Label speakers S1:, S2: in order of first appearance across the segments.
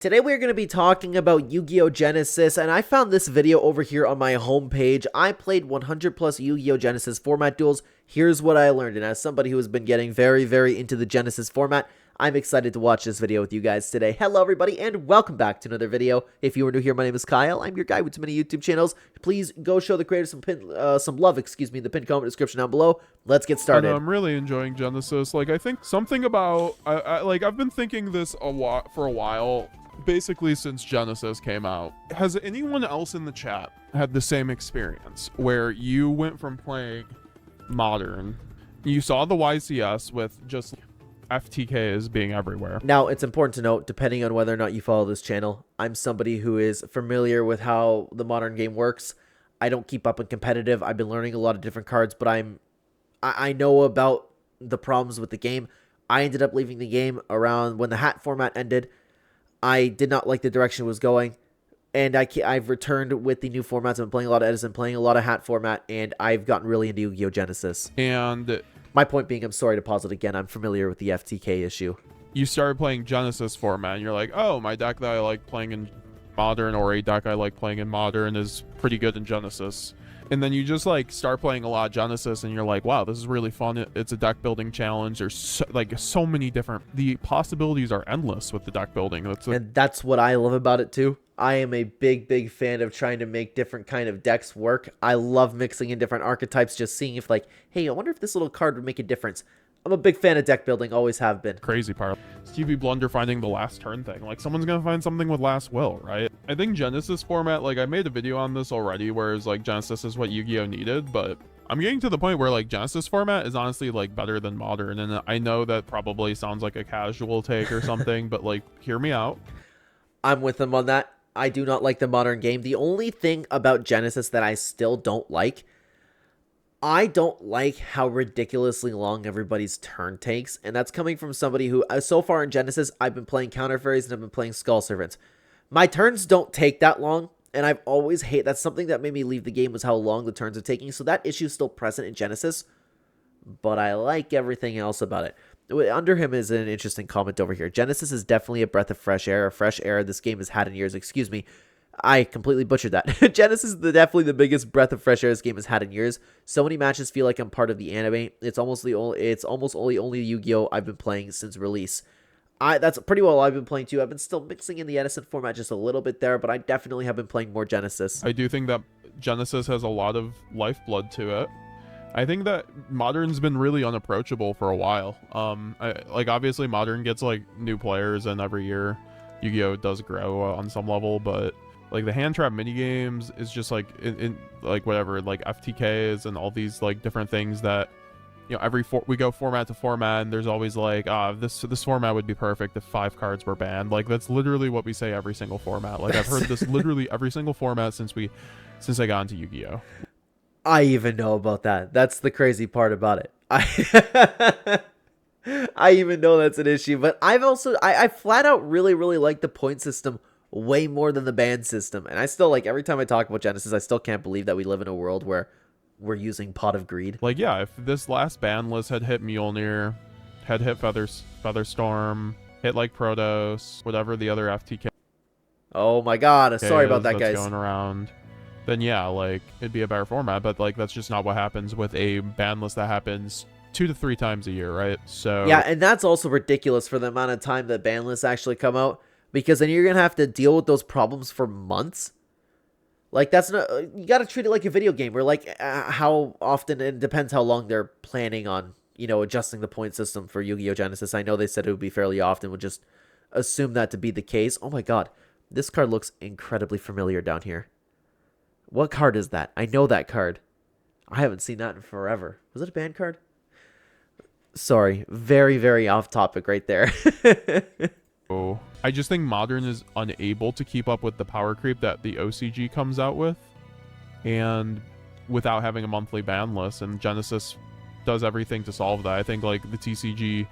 S1: Today we're going to be talking about Yugioh Genesys, and I found this video over here on my homepage. I played 100 plus Yugioh Genesys format duels. Here's what I learned, and as somebody who has been getting very into the Genesys format, I'm excited to watch this video with you guys today. Hello everybody, and welcome back to another video. If you are new here, my name is Kyle. I'm your guy with too many YouTube channels. Please go show the creators some love, in the pinned comment description down below. Let's get started.
S2: I'm really enjoying Genesys. Like, I think something about I've been thinking this for a while. Basically since Genesys came out. Has anyone else in the chat had the same experience where you went from playing modern, you saw the YCS with just FTKs being everywhere?
S1: Now, it's important to note, depending on whether or not you follow this channel, I'm somebody who is familiar with how the modern game works. I don't keep up in competitive. I've been learning a lot of different cards, but I know about the problems with the game. I ended up leaving the game around when the hat format ended. I did not like the direction it was going, and I've returned with the new formats. I've been playing a lot of Edison, playing a lot of hat format, and I've gotten really into Yugioh Genesys.
S2: And
S1: my point being, I'm sorry to pause it again, I'm familiar with the FTK issue.
S2: You started playing Genesys format, and you're like, oh, my deck that I like playing in modern, or a deck I like playing in modern, is pretty good in Genesys. And then you just like start playing a lot of Genesys, and you're like, wow, this is really fun. It's a deck building challenge. There's so many different, the possibilities are endless with the deck building.
S1: And that's what I love about it too. I am a big fan of trying to make different kind of decks work. I love mixing in different archetypes, just seeing if like, hey, I wonder if this little card would make a difference. I'm a big fan of deck building, always have been.
S2: Crazy part. Stevie Blunder finding the last turn thing. Like, someone's gonna find something with last will, right? I think Genesys format, like, I made a video on this already, whereas, like, Genesys is what Yu-Gi-Oh! Needed, but I'm getting to the point where, like, Genesys format is honestly, like, better than modern, and I know that probably sounds like a casual take or something, but, like, hear me out.
S1: I'm with them on that. I do not like the modern game. The only thing about Genesys that I still don't like, I don't like how ridiculously long everybody's turn takes, and that's coming from somebody who, so far in Genesys, I've been playing Counter Fairies and I've been playing Skull Servants. My turns don't take that long, and I've always that's something that made me leave the game was how long the turns are taking, so that issue is still present in Genesys, but I like everything else about it. Under him is an interesting comment over here. Genesys is definitely a breath of fresh air, a fresh air this game has had in years, excuse me. I completely butchered that. Genesys is definitely the biggest breath of fresh air this game has had in years. So many matches feel like I'm part of the anime. It's almost only Yu-Gi-Oh! I've been playing since release. That's pretty well I've been playing too. I've been still mixing in the Edison format just a little bit there, but I definitely have been playing more Genesys.
S2: I do think that Genesys has a lot of lifeblood to it. I think that modern's been really unapproachable for a while. Like, obviously modern gets like new players, and every year Yu-Gi-Oh! Does grow on some level, but like the hand trap mini games is just like in like whatever, like FTKs and all these like different things that, you know, we go format to format, and there's always like, this format would be perfect if 5 cards were banned. Like, that's literally what we say every single format. Like, I've heard this literally every single format since I got into Yu-Gi-Oh!
S1: I even know about that. That's the crazy part about it. I even know that's an issue, but I flat out really like the point system way more than the ban system. And I still, like, every time I talk about Genesys, I still can't believe that we live in a world where we're using Pot of Greed.
S2: Like, yeah, if this last ban list had hit Mjolnir, had hit Featherstorm, hit like Protos, whatever the other FTK.
S1: Oh my god, sorry about that, guys.
S2: Going around, then yeah, like, it'd be a better format, but like that's just not what happens with a ban list that happens 2 to 3 times a year, right? So
S1: yeah, and that's also ridiculous for the amount of time that ban lists actually come out, because then you're gonna have to deal with those problems for months. Like, that's not, you gotta treat it like a video game, where like how often, it depends how long they're planning on, you know, adjusting the point system for Yugioh Genesys. I know they said it would be fairly often. We'll just assume that to be the case. Oh my god, this card looks incredibly familiar down here. What card is that? I know that card. I haven't seen that in forever. Was it a banned card? Sorry, very off topic right there.
S2: Oh, I just think modern is unable to keep up with the power creep that the OCG comes out with, and without having a monthly ban list, and Genesys does everything to solve that. I think like the TCG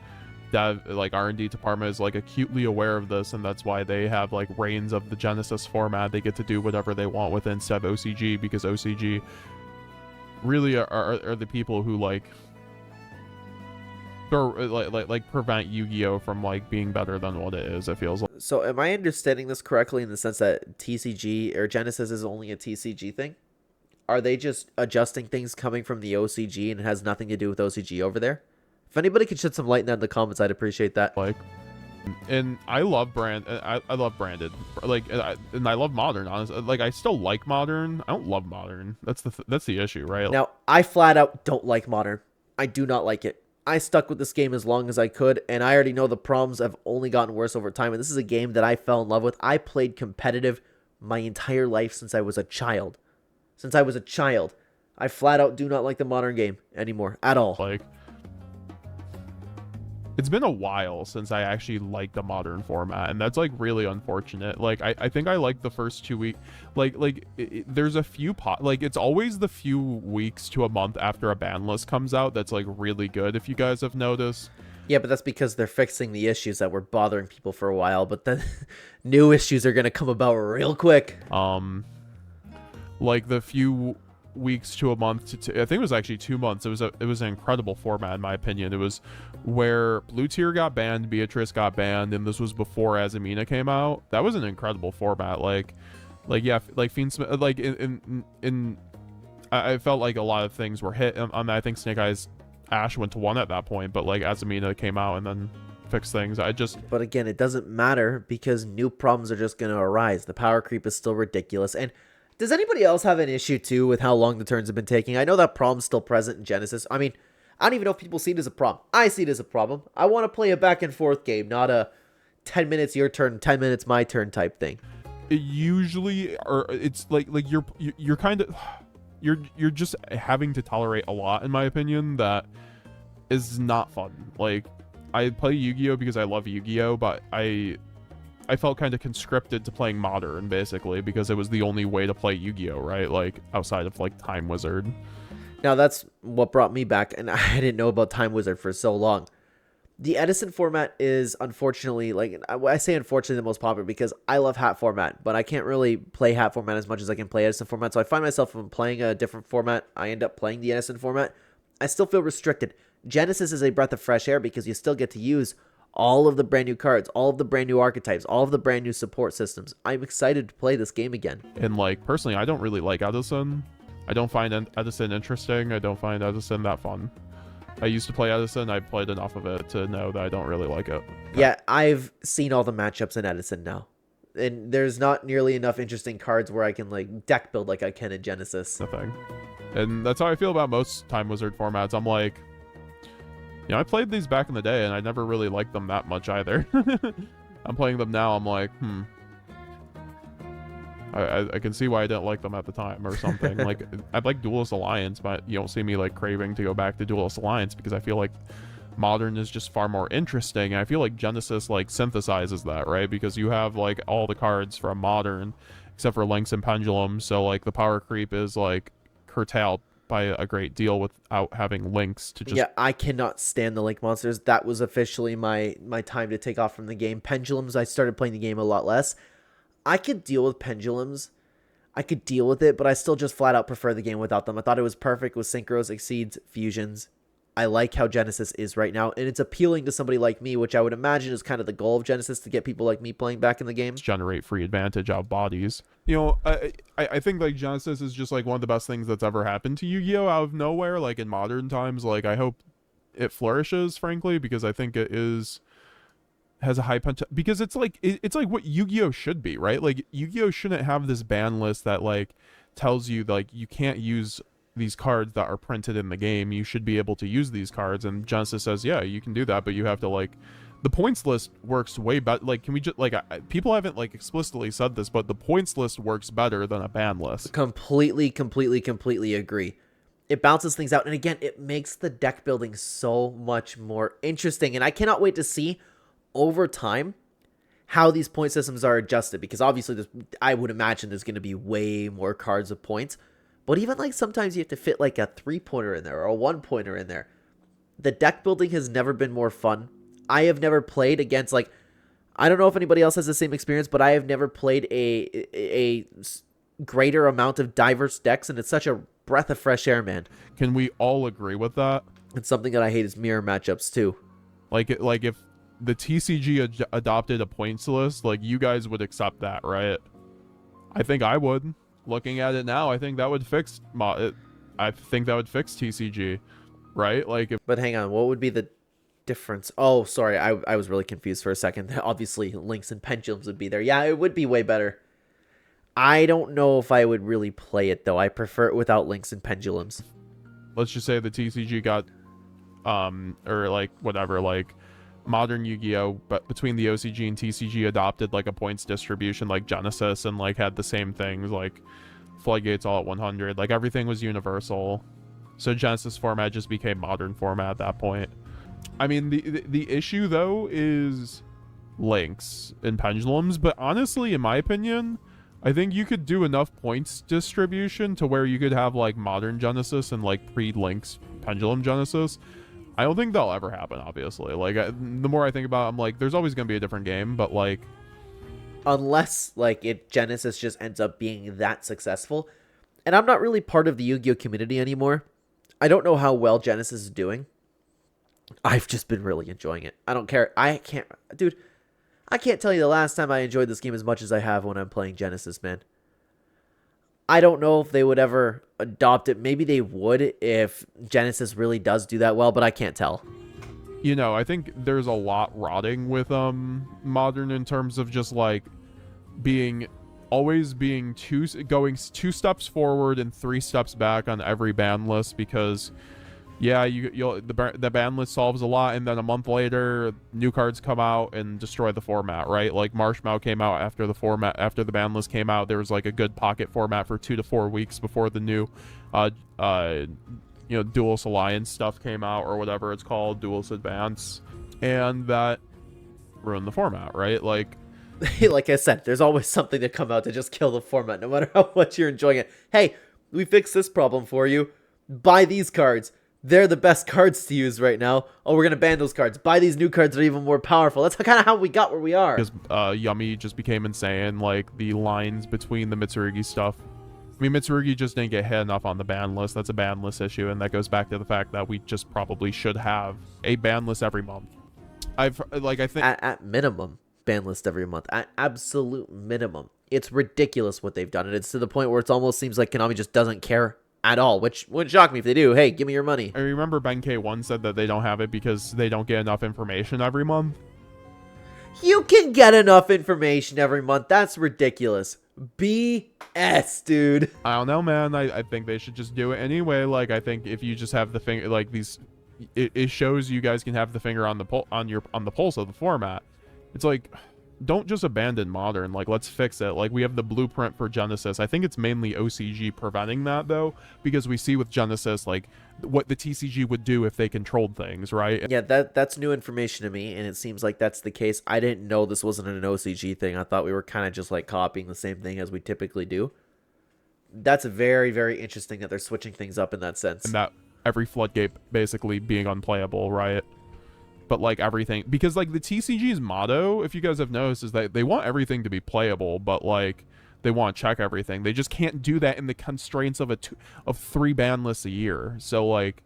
S2: dev, like R&D department, is like acutely aware of this, and that's why they have like reins of the Genesys format. They get to do whatever they want with it instead of OCG, because OCG really are the people who like or like prevent Yu-Gi-Oh from like being better than what it is. It feels like.
S1: So am I understanding this correctly in the sense that TCG or Genesis is only a TCG thing? Are they just adjusting things coming from the OCG and it has nothing to do with OCG over there? If anybody could shed some light in that in the comments, I'd appreciate that.
S2: Like, and I love I love branded, like, and I love modern. Honestly, like I still like modern. I don't love modern. That's the issue, right?
S1: Now, I flat out don't like modern. I do not like it. I stuck with this game as long as I could, and I already know the problems have only gotten worse over time. And this is a game that I fell in love with. I played competitive my entire life since I was a child. Since I was a child, I flat out do not like the modern game anymore at all.
S2: Like, it's been a while since I actually liked the modern format, and that's like really unfortunate. Like, I think I liked the first 2 weeks. There's a few like, it's always the few weeks to a month after a ban list comes out that's like really good, if you guys have noticed.
S1: Yeah, but that's because they're fixing the issues that were bothering people for a while, but then new issues are going to come about real quick.
S2: Like the few weeks to a month to I think it was actually 2 months. It was an incredible format in my opinion. It was where Blue Tier got banned, Beatrice got banned, and this was before Azamina came out. That was an incredible format. Like yeah, like Fiend Smith, like in I felt like a lot of things were hit. I think Snake Eyes Ash went to 1 at that point, but like Azamina came out and then fixed things.
S1: But again, it doesn't matter because new problems are just going to arise. The power creep is still ridiculous. And does anybody else have an issue too with how long the turns have been taking? I know that problem's still present in Genesis. I mean, I don't even know if people see it as a problem. I see it as a problem. I want to play a back and forth game, not a 10 minutes your turn, 10 minutes my turn type thing.
S2: It usually, or it's like you're kind of you're just having to tolerate a lot, in my opinion, that is not fun. Like, I play Yu-Gi-Oh because I love Yu-Gi-Oh, but I felt kind of conscripted to playing modern, basically, because it was the only way to play Yu-Gi-Oh, right? Like, outside of like Time Wizard.
S1: Now that's what brought me back, and I didn't know about Time Wizard for so long. The Edison format is, unfortunately, like, I say unfortunately, the most popular because I love hat format, but I can't really play hat format as much as I can play Edison format. So I find myself when playing a different format, I end up playing the Edison format. I still feel restricted. Genesis is a breath of fresh air because you still get to use all of the brand new cards, all of the brand new archetypes, all of the brand new support systems. I'm excited to play this game again.
S2: And like, personally, I don't really like Edison. I don't find Edison interesting. I don't find Edison that fun. I used to play Edison. I played enough of it to know that I don't really like it.
S1: Yeah, I've seen all the matchups in Edison now. And there's not nearly enough interesting cards where I can like deck build like I can in Genesis.
S2: Nothing. And that's how I feel about most Time Wizard formats. I'm like, you know, I played these back in the day and I never really liked them that much either. I'm playing them now. I'm like, I can see why I didn't like them at the time or something. Like, I like Duelist Alliance, but you don't see me like craving to go back to Duelist Alliance because I feel like modern is just far more interesting. And I feel like Genesis like synthesizes that, right? Because you have like all the cards from modern except for links and pendulums. So like the power creep is like curtailed by a great deal without having links to just...
S1: Yeah, I cannot stand the link monsters. That was officially my time to take off from the game. Pendulums, I started playing the game a lot less. I could deal with pendulums. I could deal with it, but I still just flat out prefer the game without them. I thought it was perfect with synchros, exceeds, fusions. I like how Genesis is right now, and it's appealing to somebody like me, which I would imagine is kind of the goal of Genesis, to get people like me playing back in the game.
S2: Generate free advantage out of bodies. You know, I think like Genesis is just like one of the best things that's ever happened to Yu-Gi-Oh out of nowhere, like in modern times. Like, I hope it flourishes, frankly, because I think it has a high potential, because it's like what Yu-Gi-Oh should be, right? Like, Yu-Gi-Oh shouldn't have this ban list that like tells you like you can't use these cards that are printed in the game. You should be able to use these cards, and Genesis says, yeah, you can do that, but you have to like, the points list works way better. Like, can we just like, people haven't like explicitly said this, but the points list works better than a ban list.
S1: Completely agree. It balances things out, and again, it makes the deck building so much more interesting, and I cannot wait to see over time how these point systems are adjusted, because obviously I would imagine there's going to be way more cards of points, but even like sometimes you have to fit like a 3-pointer in there or a 1-pointer in there. The deck building has never been more fun. I have never played against, like, I don't know if anybody else has the same experience, but I have never played a greater amount of diverse decks, and it's such a breath of fresh air, man.
S2: Can we all agree with that?
S1: And something that I hate is mirror matchups too.
S2: Like if the TCG adopted a points list, like you guys would accept that, right? I think I would. Looking at it now, I think that would fix I think that would fix TCG, right? Like if
S1: But hang on, what would be the difference? Oh, sorry, I was really confused for a second. Obviously, links and pendulums would be there. Yeah, it would be way better. I don't know if I would really play it though. I prefer it without links and pendulums.
S2: let's just say the TCG got or like whatever, like modern Yu-Gi-Oh, but between the OCG and TCG adopted like a points distribution like Genesis and like had the same things like floodgates all at 100, like everything was universal. So Genesis format just became modern format at that point. I mean, the issue though is links and pendulums, but honestly, in my opinion, I think you could do enough points distribution to where you could have like modern Genesis and like pre-links pendulum Genesis. I don't think that'll ever happen, obviously. Like, the more I think about it, I'm like, there's always going to be a different game, but like...
S1: Unless, like, Genesis just ends up being that successful. And I'm not really part of the Yu-Gi-Oh community anymore. I don't know how well Genesis is doing. I've just been really enjoying it. I don't care. Dude, I can't tell you the last time I enjoyed this game as much as I have when I'm playing Genesis, man. I don't know if they would ever adopt it. Maybe they would if Genesis really does do that well, but I can't tell.
S2: You know, I think there's a lot rotting with modern in terms of just like always being going 2 steps forward and 3 steps back on every ban list, because yeah, the ban list solves a lot, and then a month later, new cards come out and destroy the format, right? Like Marshmallow came out after the ban list came out. There was like a good pocket format for 2 to 4 weeks before the new, Duels Alliance stuff came out, or whatever it's called, Duels Advance, and that ruined the format, right? Like,
S1: like I said, there's always something to come out to just kill the format, no matter how much you're enjoying it. Hey, we fixed this problem for you. Buy these cards. They're the best cards to use right now. Oh, we're going to ban those cards. Buy these new cards that are even more powerful. That's kind of how we got where we are.
S2: Because Yummy just became insane. Like, the lines between the Mitsurugi stuff. I mean, Mitsurugi just didn't get hit enough on the ban list. That's a ban list issue, and that goes back to the fact that we just probably should have a ban list every month. I think...
S1: At minimum, ban list every month. At absolute minimum. It's ridiculous what they've done, and it's to the point where it almost seems like Konami just doesn't care at all, which would shock me if they do. Hey, give me your money.
S2: I remember Ben K1 said that they don't have it because they don't get enough information every month.
S1: You can get enough information every month. That's ridiculous. BS, dude.
S2: I don't know, man. I think they should just do it anyway. Like, I think if you just have the finger, like these, it shows you guys can have the finger on the pulse of the format. It's like, don't just abandon modern. Like, let's fix it. Like, we have the blueprint for Genesis. I think it's mainly OCG preventing that, though, because we see with Genesis, like, what the TCG would do if they controlled things, right?
S1: Yeah, that's new information to me, and it seems like that's the case. I didn't know this wasn't an OCG thing. I thought we were kind of just, like, copying the same thing as we typically do. That's very, very interesting that they're switching things up in that sense.
S2: And that every floodgate basically being unplayable, right? But like everything, because like the TCG's motto, if you guys have noticed, is that they want everything to be playable, but like they want to check everything. They just can't do that in the constraints of of 3 ban lists a year. So like,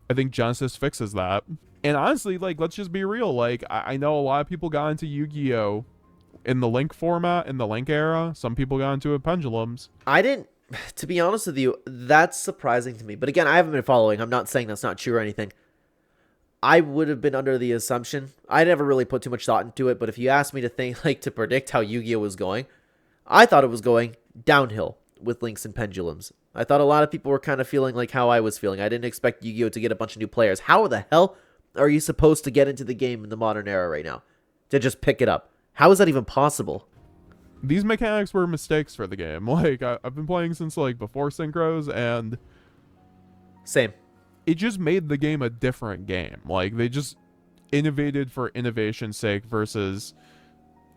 S2: I think Genesis fixes that. And honestly, like, let's just be real. Like, I know a lot of people got into Yu-Gi-Oh in the Link format, in the Link era. Some people got into it pendulums.
S1: I didn't, to be honest with you, that's surprising to me. But again, I haven't been following. I'm not saying that's not true or anything. I would have been under the assumption, I never really put too much thought into it, but if you asked me to think, like, to predict how Yu-Gi-Oh was going, I thought it was going downhill with links and pendulums. I thought a lot of people were kind of feeling like how I was feeling. I didn't expect Yu-Gi-Oh to get a bunch of new players. How the hell are you supposed to get into the game in the modern era right now? To just pick it up? How is that even possible?
S2: These mechanics were mistakes for the game. Like, I've been playing since, like, before Synchros, and...
S1: Same.
S2: It just made the game a different game. Like, they just innovated for innovation's sake versus,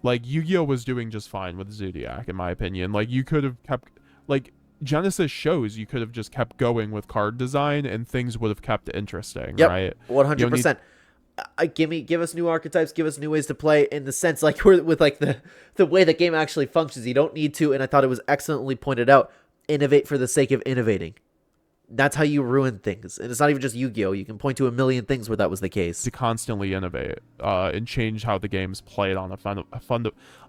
S2: like, Yu-Gi-Oh was doing just fine with Zodiac, in my opinion. Like, you could have kept, like, Genesis shows you could have just kept going with card design and things would have kept interesting,
S1: yep,
S2: right?
S1: 100%. Give us new archetypes, give us new ways to play, in the sense, like, with like the way the game actually functions. You don't need to, and I thought it was excellently pointed out, innovate for the sake of innovating. That's how you ruin things. And it's not even just Yu-Gi-Oh! You can point to a million things where that was the case.
S2: To constantly innovate and change how the game's played on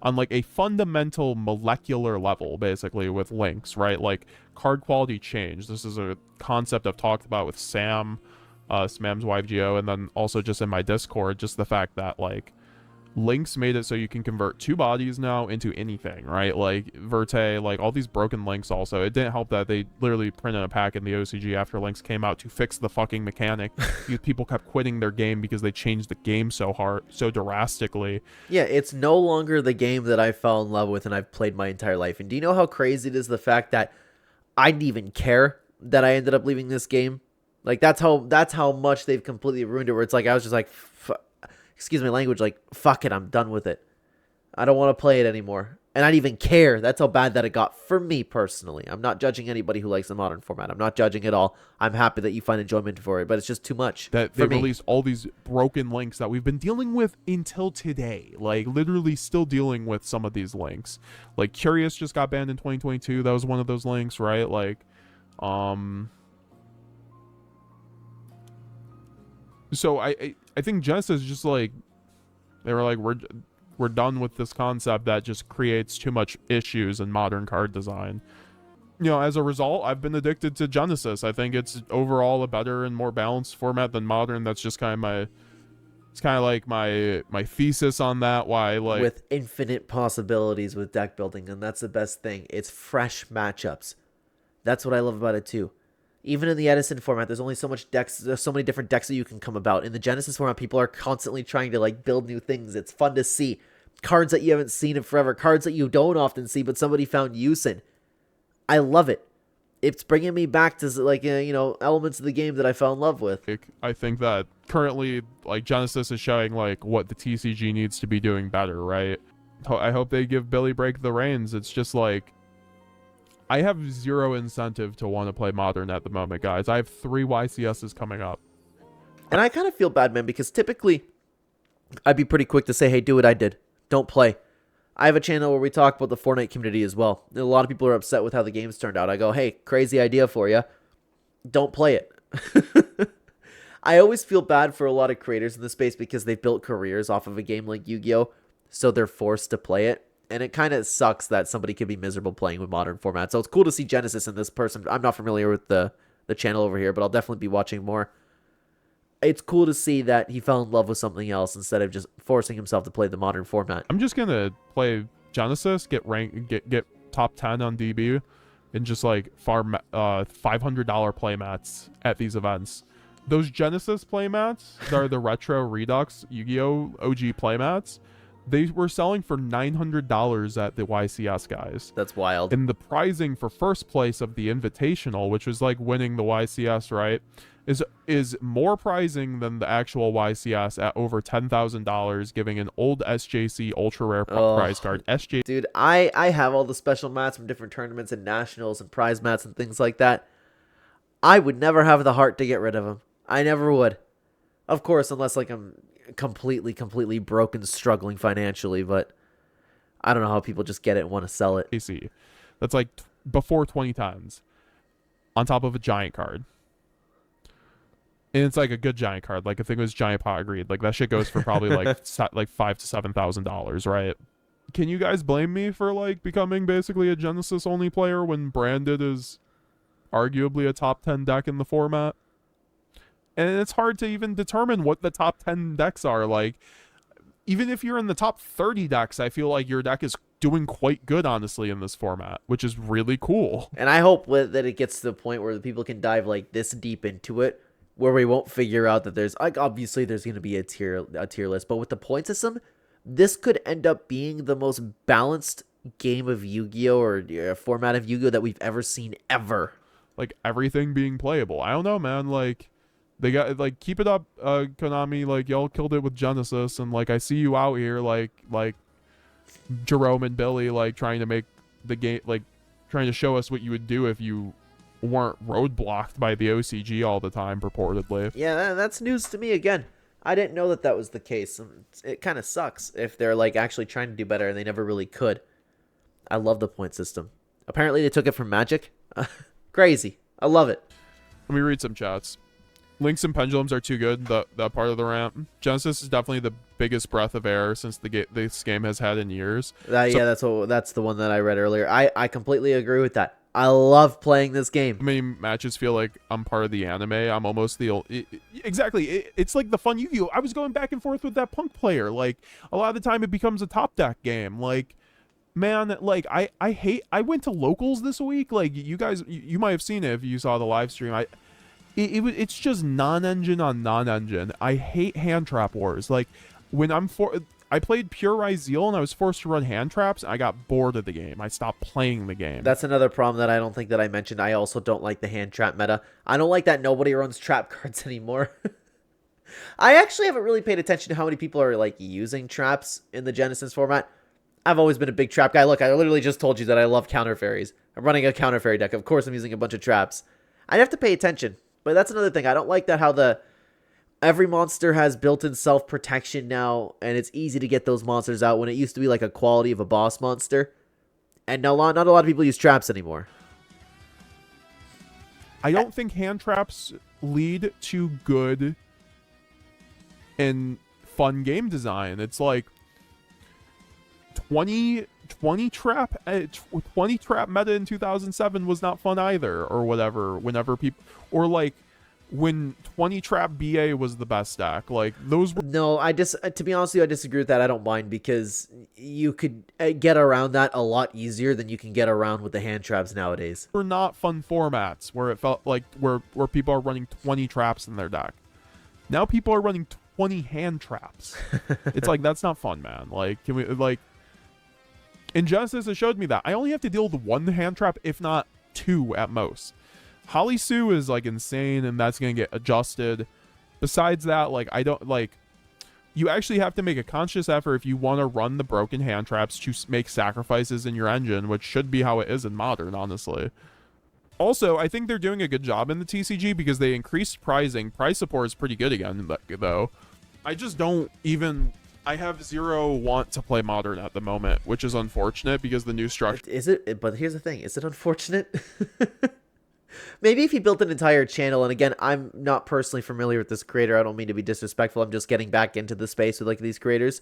S2: on like a fundamental molecular level, basically, with links, right? Like card quality change. This is a concept I've talked about with Sam's wife Geo, and then also just in my Discord, just the fact that like links made it so you can convert two bodies now into anything, right? Like Verte, like all these broken links. Also, it didn't help that they literally printed a pack in the OCG after links came out to fix the fucking mechanic. People kept quitting their game because they changed the game so drastically.
S1: Yeah, it's no longer the game that I fell in love with and I've played my entire life. And do you know how crazy it is, the fact that I didn't even care that I ended up leaving this game? Like that's how much they've completely ruined it, where it's like I was just like, excuse my language, like, fuck it, I'm done with it. I don't want to play it anymore. And I didn't even care. That's how bad that it got for me personally. I'm not judging anybody who likes the modern format. I'm not judging at all. I'm happy that you find enjoyment for it, but it's just too much.
S2: That they released all these broken links that we've been dealing with until today. Like, literally still dealing with some of these links. Like, Curious just got banned in 2022. That was one of those links, right? Like, so I think Genesis just like, they were like, we're done with this concept that just creates too much issues in modern card design. You know, as a result, I've been addicted to Genesis. I think it's overall a better and more balanced format than modern. That's just kind of my thesis on that. Why, like,
S1: with infinite possibilities with deck building, and that's the best thing. It's fresh matchups. That's what I love about it too. Even in the Edison format, there's only so much decks. There's so many different decks that you can come about. In the Genesis format, people are constantly trying to like build new things. It's fun to see cards that you haven't seen in forever, cards that you don't often see, but somebody found use in. I love it. It's bringing me back to like elements of the game that I fell in love with.
S2: I think that currently, like, Genesis is showing like what the TCG needs to be doing better, right? I hope they give Billy Break the reins. It's just like, I have zero incentive to want to play Modern at the moment, guys. I have 3 YCSs coming up.
S1: And I kind of feel bad, man, because typically I'd be pretty quick to say, hey, do what I did. Don't play. I have a channel where we talk about the Fortnite community as well. A lot of people are upset with how the games turned out. I go, hey, crazy idea for you. Don't play it. I always feel bad for a lot of creators in the space because they've built careers off of a game like Yu-Gi-Oh! So they're forced to play it. And it kind of sucks that somebody could be miserable playing with modern format. So it's cool to see Genesis in this person. I'm not familiar with the channel over here, but I'll definitely be watching more. It's cool to see that he fell in love with something else instead of just forcing himself to play the modern format.
S2: I'm just gonna play Genesis, get top 10 on DB, and just like farm $500 playmats at these events. Those Genesis playmats, that are the retro Redux Yu-Gi-Oh! OG playmats, they were selling for $900 at the YCS, guys.
S1: That's wild.
S2: And the pricing for first place of the Invitational, which was like winning the YCS, right, is more pricing than the actual YCS at over $10,000, giving an old SJC ultra rare prize card.
S1: Dude, I have all the special mats from different tournaments and nationals and prize mats and things like that. I would never have the heart to get rid of them. I never would. Of course, unless like I'm completely broken, struggling financially, but I don't know how people just get it and want to sell it.
S2: That's like before 20 times on top of a giant card. And it's like a good giant card. Like, I think it was Giant Pot Greed. Like, that shit goes for probably like $5,000 to $7,000, right? Can you guys blame me for like becoming basically a Genesis only player when Branded is arguably a top 10 deck in the format? And it's hard to even determine what the top 10 decks are. Like, even if you're in the top 30 decks, I feel like your deck is doing quite good, honestly, in this format, which is really cool.
S1: And I hope that it gets to the point where the people can dive like this deep into it, where we won't figure out that there's like, obviously there's going to be a tier list, but with the point system, this could end up being the most balanced game of Yu-Gi-Oh! Or format of Yu-Gi-Oh! That we've ever seen ever.
S2: Like, everything being playable. I don't know, man. Like, they got, like, keep it up, Konami. Like, y'all killed it with Genesis, and like, I see you out here, like Jerome and Billy, like, trying to make the game, like, trying to show us what you would do if you weren't roadblocked by the OCG all the time, purportedly.
S1: Yeah, that's news to me again. I didn't know that was the case. It kind of sucks if they're like actually trying to do better and they never really could. I love the point system. Apparently they took it from Magic. Crazy. I love it.
S2: Let me read some chats. Links and pendulums are too good. That part of the ramp. Genesis is definitely the biggest breath of air since this game has had in years.
S1: Yeah, that's the one that I read earlier. I completely agree with that. I love playing this game.
S2: Many matches feel like I'm part of the anime. I'm almost the old. Exactly. It's like the fun Yu-Gi-Oh. I was going back and forth with that punk player. Like a lot of the time, it becomes a top deck game. Like, man, like I went to locals this week. Like you guys, you might have seen it if you saw the live stream. It's just non-engine on non-engine. I hate hand trap wars. Like when I played Pure Rise Zeal and I was forced to run hand traps. I got bored of the game. I stopped playing the game.
S1: That's another problem that I don't think that I mentioned. I also don't like the hand trap meta. I don't like that nobody runs trap cards anymore. I actually haven't really paid attention to how many people are like using traps in the Genesis format. I've always been a big trap guy. Look, I literally just told you that I love counter fairies. I'm running a counter fairy deck. Of course, I'm using a bunch of traps. I'd have to pay attention. But that's another thing. I don't like that how every monster has built-in self-protection now, and it's easy to get those monsters out when it used to be like a quality of a boss monster. And not a lot of people use traps anymore.
S2: I don't think hand traps lead to good and fun game design. It's like 20 trap meta in 2007 was not fun either, or whatever. Whenever people, or like when 20 trap BA was the best deck, like those were...
S1: No, to be honest with you, I disagree with that. I don't mind because you could get around that a lot easier than you can get around with the hand traps nowadays.
S2: Were not fun formats where it felt like where people are running 20 traps in their deck. Now people are running 20 hand traps. It's like, that's not fun, man. Like, can we, like, in Genesis, it showed me that I only have to deal with one hand trap, if not two at most. Holly Sue is like insane, and that's gonna get adjusted. Besides that, like, I don't like. You actually have to make a conscious effort if you want to run the broken hand traps to make sacrifices in your engine, which should be how it is in Modern, honestly. Also, I think they're doing a good job in the TCG because they increased pricing. Price support is pretty good again, though. I just don't even... I have zero want to play Modern at the moment, which is unfortunate because the new structure...
S1: Is it? But here's the thing. Is it unfortunate? Maybe if he built an entire channel, and again, I'm not personally familiar with this creator. I don't mean to be disrespectful. I'm just getting back into the space with like these creators.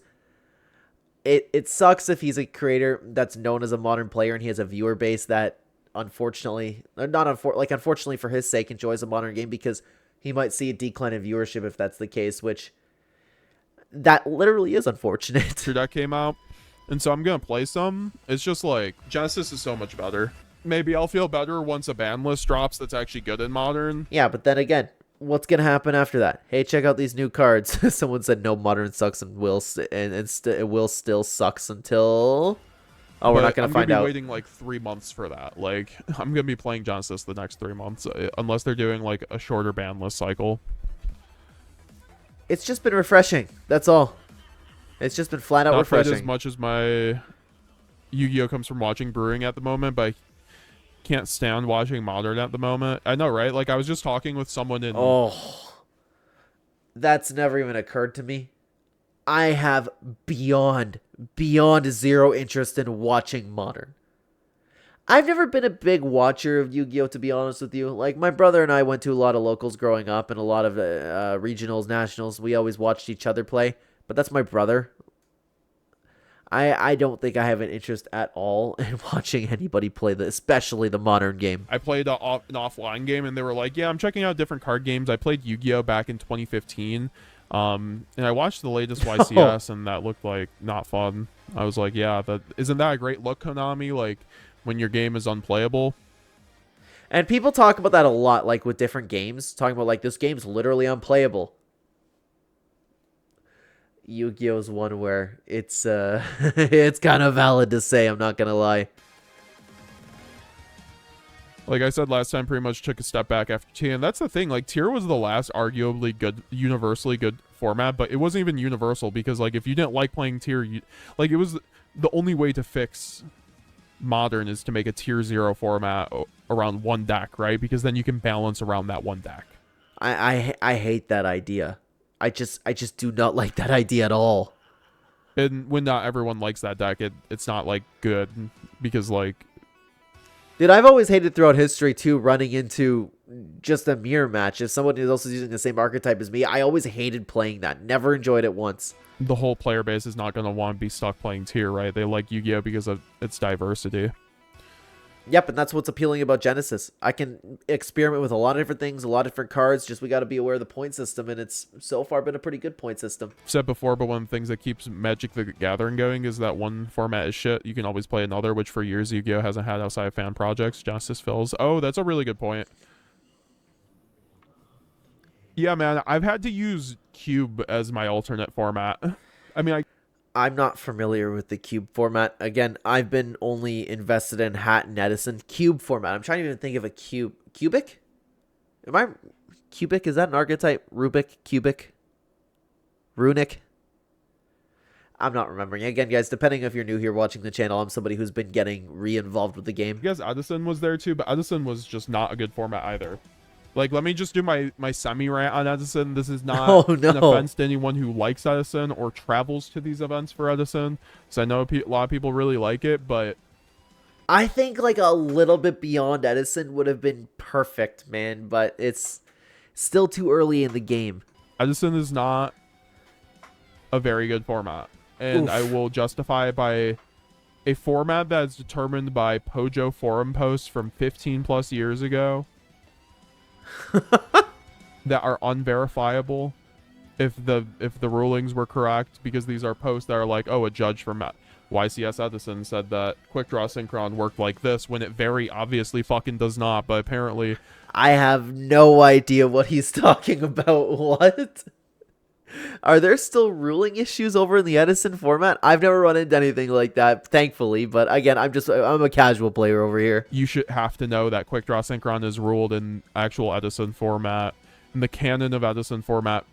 S1: It sucks if he's a creator that's known as a modern player and he has a viewer base that unfortunately, unfortunately for his sake, enjoys a modern game, because he might see a decline in viewership if that's the case, which that literally is unfortunate.
S2: That came out, and so I'm gonna play some. It's just like Genesis is so much better. Maybe I'll feel better once a ban list drops that's actually good in Modern.
S1: Yeah, but then again, what's gonna happen after that? Hey, check out these new cards. Someone said no, Modern sucks and it will still sucks until... Oh, we're not gonna find out.
S2: I'm gonna be waiting like 3 months for that. Like, I'm gonna be playing Genesis the next 3 months, unless they're doing like a shorter ban list cycle.
S1: It's just been refreshing. That's all. It's just been flat out refreshing.
S2: Not as much as my Yu-Gi-Oh comes from watching Brewing at the moment, but I can't stand watching Modern at the moment. I know, right? Like, I was just talking with someone in...
S1: Oh, that's never even occurred to me. I have beyond zero interest in watching Modern. I've never been a big watcher of Yu-Gi-Oh, to be honest with you. Like, my brother and I went to a lot of locals growing up and a lot of regionals, nationals. We always watched each other play, but that's my brother. I don't think I have an interest at all in watching anybody play, especially the Modern game.
S2: I played an offline game, and they were like, yeah, I'm checking out different card games. I played Yu-Gi-Oh back in 2015. And I watched the latest YCS, and that looked like not fun. I was like, yeah, isn't that a great look, Konami? Like, when your game is unplayable.
S1: And people talk about that a lot, like with different games, talking about like, this game's literally unplayable. Yu-Gi-Oh's one where it's it's kind of valid to say, I'm not gonna lie.
S2: Like I said last time, pretty much took a step back after Tier, and that's the thing. Like, Tier was the last arguably good, universally good format, but it wasn't even universal because, like, if you didn't like playing Tier, like, it was the only way to fix Modern is to make a Tier 0 format around one deck, right? Because then you can balance around that one deck.
S1: I hate that idea. I just do not like that idea at all.
S2: And when not everyone likes that deck, it's not, like, good because, like...
S1: Dude, I've always hated throughout history, too, running into just a mirror match. If someone is also using the same archetype as me, I always hated playing that. Never enjoyed it once.
S2: The whole player base is not going to want to be stuck playing tier, right? They like Yu-Gi-Oh because of its diversity.
S1: Yep, and that's what's appealing about Genesis. I can experiment with a lot of different things, a lot of different cards. Just we got to be aware of the point system, and it's so far been a pretty good point system.
S2: I've said before, but one of the things that keeps Magic the Gathering going is that one format is shit. You can always play another, which for years Yu-Gi-Oh hasn't had outside of fan projects. Genesis fills. Oh, that's a really good point. Yeah, man, I've had to use Cube as my alternate format. I mean,
S1: I'm not familiar with the cube format. Again, I've been only invested in Hat and Edison. Cube format. I'm trying to even think of a cube. Cubic? Am I... Cubic? Is that an archetype? Rubik? Cubic? Runic? I'm not remembering. Again, guys, depending if you're new here watching the channel, I'm somebody who's been getting re-involved with the game.
S2: I guess Edison was there too, but Edison was just not a good format either. Like, let me just do my semi-rant on Edison. This is not an offense to anyone who likes Edison or travels to these events for Edison. So I know a lot of people really like it, but...
S1: I think, like, a little bit beyond Edison would have been perfect, man. But it's still too early in the game.
S2: Edison is not a very good format. And
S1: Oof.
S2: I will justify it by a format that is determined by Pojo forum posts from 15 plus years ago. That are unverifiable if the rulings were correct, because these are posts that are like, oh, a judge from YCS Edison said that quick draw synchron worked like this, when it very obviously fucking does not. But apparently
S1: I have no idea what he's talking about. What? Are there still ruling issues over in the Edison format? I've never run into anything like that, thankfully. But again, I'm a casual player over here.
S2: You should have to know that quick draw synchron is ruled in actual Edison format, in the canon of Edison format,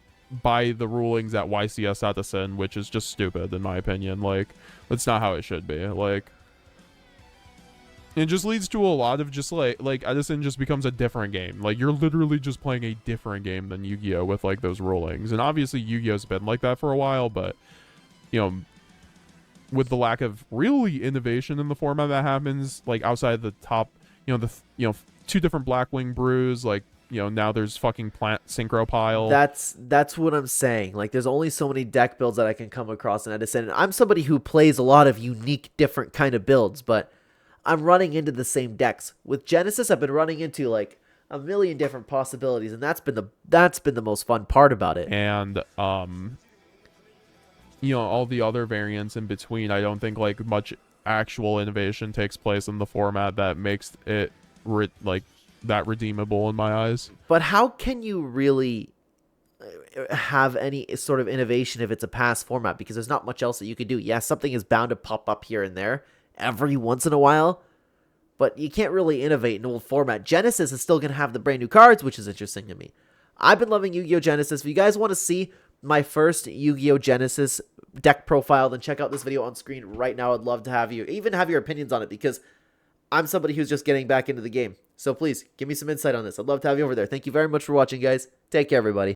S2: by the rulings at YCS Edison, which is just stupid in my opinion. Like, that's not how it should be. Like, it just leads to a lot of just like Edison just becomes a different game. Like, you're literally just playing a different game than Yu-Gi-Oh with like those rulings. And obviously Yu-Gi-Oh's been like that for a while, but you know, with the lack of really innovation in the format that happens, like outside the top, two different Blackwing brews, like, now there's fucking plant synchro pile.
S1: That's what I'm saying. Like, there's only so many deck builds that I can come across in Edison. And I'm somebody who plays a lot of unique, different kind of builds, but I'm running into the same decks. With Genesis, I've been running into like a million different possibilities, and that's been the most fun part about it.
S2: And all the other variants in between, I don't think like much actual innovation takes place in the format that makes it that redeemable in my eyes.
S1: But how can you really have any sort of innovation if it's a past format? Because there's not much else that you can do. Yes, something is bound to pop up here and there every once in a while, but you can't really innovate in old format. Genesis is still going to have the brand new cards, which is interesting to me. I've been loving Yu-Gi-Oh! Genesis. If you guys want to see my first Yu-Gi-Oh! Genesis deck profile, then check out this video on screen right now. I'd love to have you even have your opinions on it, because I'm somebody who's just getting back into the game. So please give me some insight on this. I'd love to have you over there. Thank you very much for watching, guys. Take care, everybody.